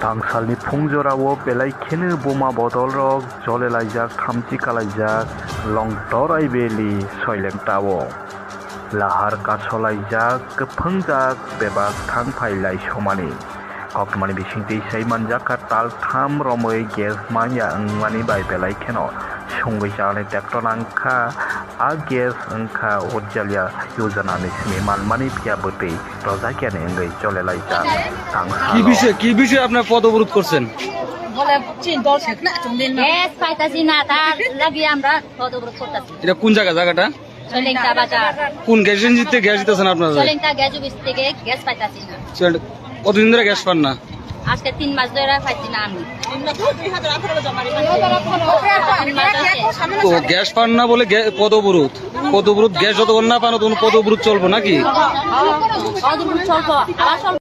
Tangsalni phungjorawo belaikheno boma bodolrok jolelaijak thamchi kalaijak longtor aibeli soilengtao. Lahar kacholaijak kephongjak bebak thangphailai somani. Kokmani bisingtwi saimanjak tal tham romoi gas manya wngmani bai belaikheno songoi jane tractor angkha a gas angkha urjalia yojana ni simi malmani pia botei rojakiani ngai jolelaijak tangsal কি বিষয়ে আপনার পদ অবরোধ করছেন? Gas পাইতাছি না, তার লাগি আমরা পদ অবরোধ করতেছি। এটা কোন জায়গাটা? সলেংটা বাজার, কোন গ্যাস এজেন্সিতে গ্যাস দিতেছেন আপনারা? সলেংটা গ্যাস অফিস থেকে গ্যাস পাইতাছি না। কতদিন ধরে গ্যাস পান না? আজকে 3 মাস ধরে পাইছি না আমি। তো গ্যাস পান না বলে পদ অবরোধ গ্যাস যতক্ষণ না পান তখন পদ অবরোধ চলবো নাকি? পদ অবরোধ চলবো।